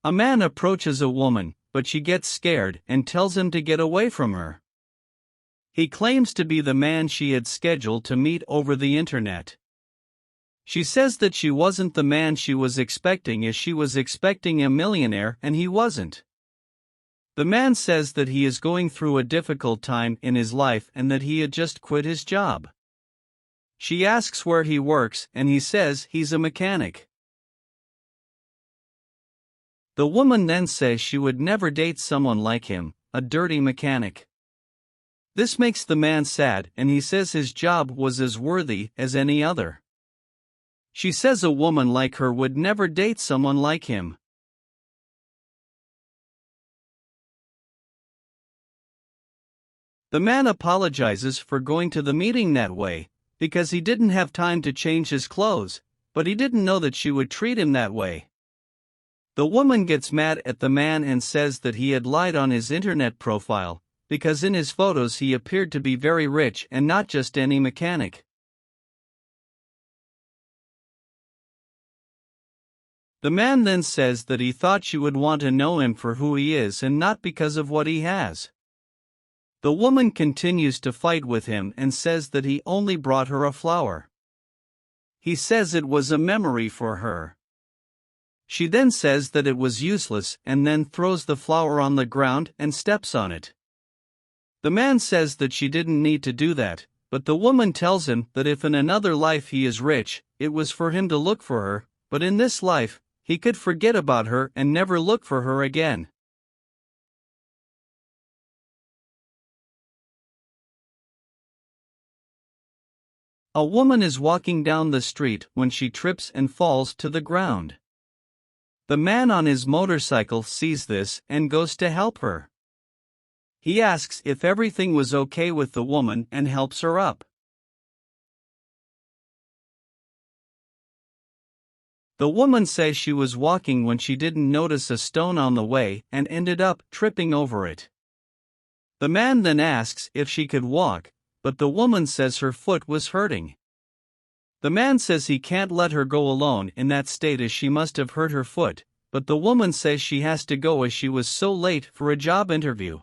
A man approaches a woman, but she gets scared and tells him to get away from her. He claims to be the man she had scheduled to meet over the internet. She says that she wasn't the man she was expecting, as she was expecting a millionaire and he wasn't. The man says that he is going through a difficult time in his life and that he had just quit his job. She asks where he works and he says he's a mechanic. The woman then says she would never date someone like him, a dirty mechanic. This makes the man sad and he says his job was as worthy as any other. She says a woman like her would never date someone like him. The man apologizes for going to the meeting that way, because he didn't have time to change his clothes, but he didn't know that she would treat him that way. The woman gets mad at the man and says that he had lied on his internet profile, because in his photos he appeared to be very rich and not just any mechanic. The man then says that he thought she would want to know him for who he is and not because of what he has. The woman continues to fight with him and says that he only brought her a flower. He says it was a memory for her. She then says that it was useless and then throws the flower on the ground and steps on it. The man says that she didn't need to do that, but the woman tells him that if in another life he is rich, it was for him to look for her, but in this life, he could forget about her and never look for her again. A woman is walking down the street when she trips and falls to the ground. The man on his motorcycle sees this and goes to help her. He asks if everything was okay with the woman and helps her up. The woman says she was walking when she didn't notice a stone on the way and ended up tripping over it. The man then asks if she could walk, but the woman says her foot was hurting. The man says he can't let her go alone in that state as she must have hurt her foot, but the woman says she has to go as she was so late for a job interview.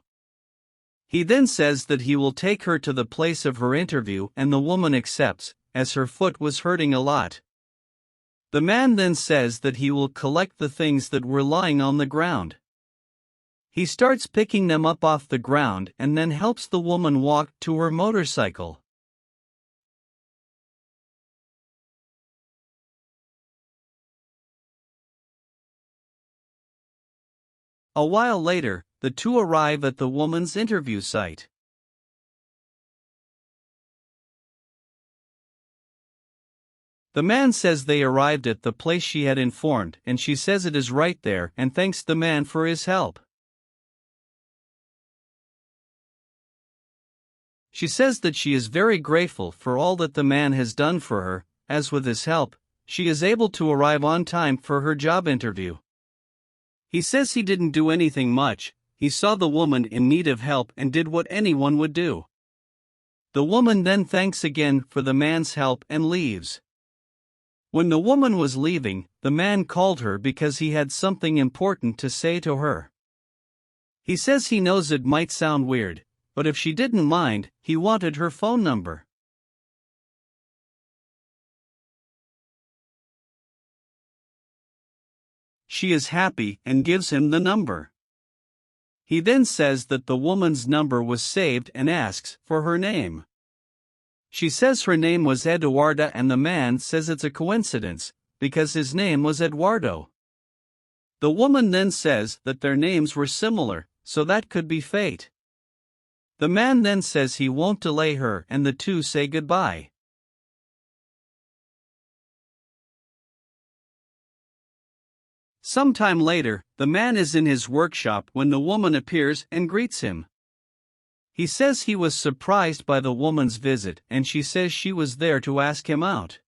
He then says that he will take her to the place of her interview and the woman accepts, as her foot was hurting a lot. The man then says that he will collect the things that were lying on the ground. He starts picking them up off the ground and then helps the woman walk to her motorcycle. A while later, the two arrive at the woman's interview site. The man says they arrived at the place she had informed and she says it is right there and thanks the man for his help. She says that she is very grateful for all that the man has done for her, as with his help, she is able to arrive on time for her job interview. He says he didn't do anything much, he saw the woman in need of help and did what anyone would do. The woman then thanks again for the man's help and leaves. When the woman was leaving, the man called her because he had something important to say to her. He says he knows it might sound weird, but if she didn't mind, he wanted her phone number. She is happy and gives him the number. He then says that the woman's number was saved and asks for her name. She says her name was Eduarda and the man says it's a coincidence, because his name was Eduardo. The woman then says that their names were similar, so that could be fate. The man then says he won't delay her and the two say goodbye. Sometime later, the man is in his workshop when the woman appears and greets him. He says he was surprised by the woman's visit and she says she was there to ask him out.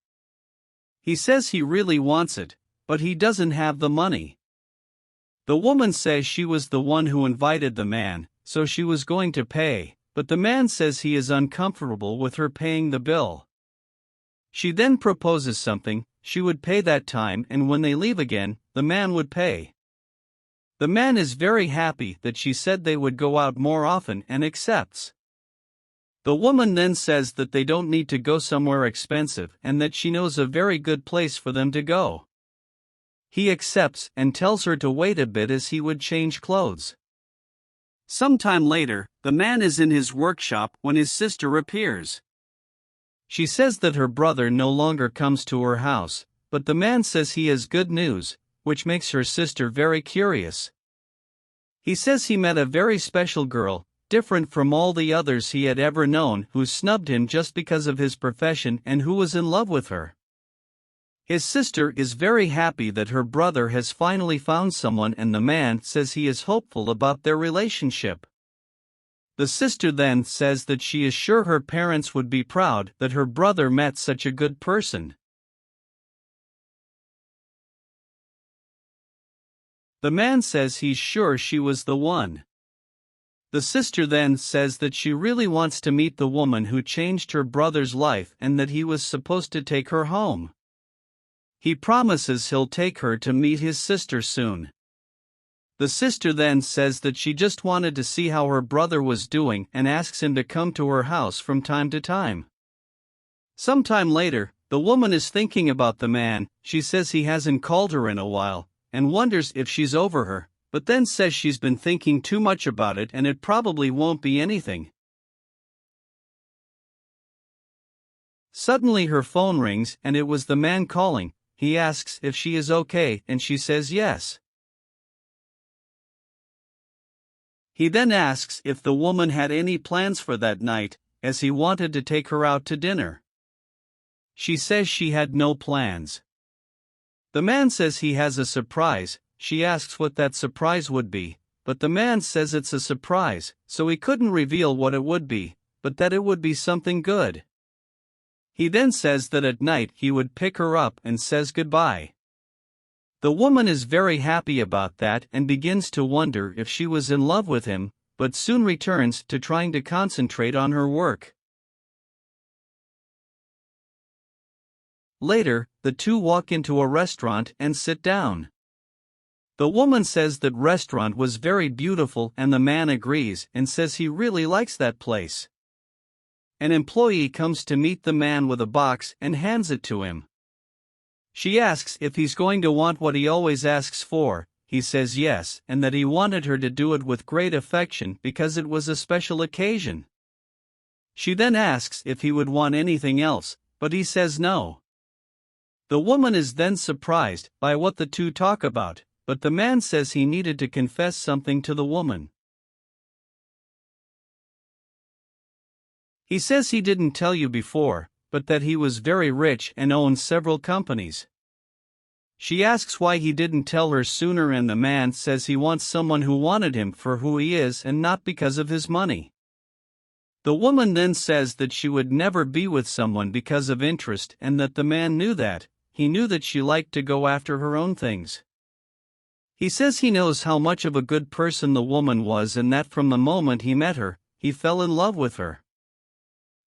He says he really wants it, but he doesn't have the money. The woman says she was the one who invited the man, so she was going to pay, but the man says he is uncomfortable with her paying the bill. She then proposes something, she would pay that time and when they leave again, the man would pay. The man is very happy that she said they would go out more often and accepts. The woman then says that they don't need to go somewhere expensive and that she knows a very good place for them to go. He accepts and tells her to wait a bit as he would change clothes. Sometime later, the man is in his workshop when his sister appears. She says that her brother no longer comes to her house, but the man says he has good news, which makes her sister very curious. He says he met a very special girl, different from all the others he had ever known, who snubbed him just because of his profession and who was in love with her. His sister is very happy that her brother has finally found someone, and the man says he is hopeful about their relationship. The sister then says that she is sure her parents would be proud that her brother met such a good person. The man says he's sure she was the one. The sister then says that she really wants to meet the woman who changed her brother's life and that he was supposed to take her home. He promises he'll take her to meet his sister soon. The sister then says that she just wanted to see how her brother was doing and asks him to come to her house from time to time. Sometime later, the woman is thinking about the man. She says he hasn't called her in a while, and wonders if she's over her, but then says she's been thinking too much about it and it probably won't be anything. Suddenly her phone rings and it was the man calling. He asks if she is okay and she says yes. He then asks if the woman had any plans for that night, as he wanted to take her out to dinner. She says she had no plans. The man says he has a surprise. She asks what that surprise would be, but the man says it's a surprise, so he couldn't reveal what it would be, but that it would be something good. He then says that at night he would pick her up and says goodbye. The woman is very happy about that and begins to wonder if she was in love with him, but soon returns to trying to concentrate on her work. Later, the two walk into a restaurant and sit down. The woman says that restaurant was very beautiful and the man agrees and says he really likes that place. An employee comes to meet the man with a box and hands it to him. She asks if he's going to want what he always asks for. He says yes, and that he wanted her to do it with great affection because it was a special occasion. She then asks if he would want anything else, but he says no. The woman is then surprised by what the two talk about, but the man says he needed to confess something to the woman. He says he didn't tell you before, but that he was very rich and owned several companies. She asks why he didn't tell her sooner, and the man says he wants someone who wanted him for who he is and not because of his money. The woman then says that she would never be with someone because of interest and that the man knew that. He knew that she liked to go after her own things. He says he knows how much of a good person the woman was and that from the moment he met her, he fell in love with her.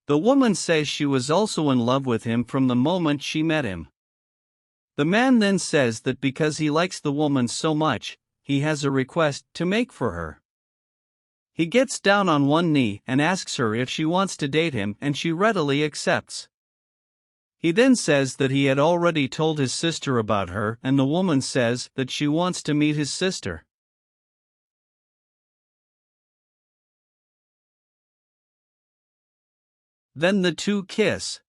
The woman says she was also in love with him from the moment she met him. The man then says that because he likes the woman so much, he has a request to make for her. He gets down on one knee and asks her if she wants to date him, and she readily accepts. He then says that he had already told his sister about her, and the woman says that she wants to meet his sister. Then the two kiss.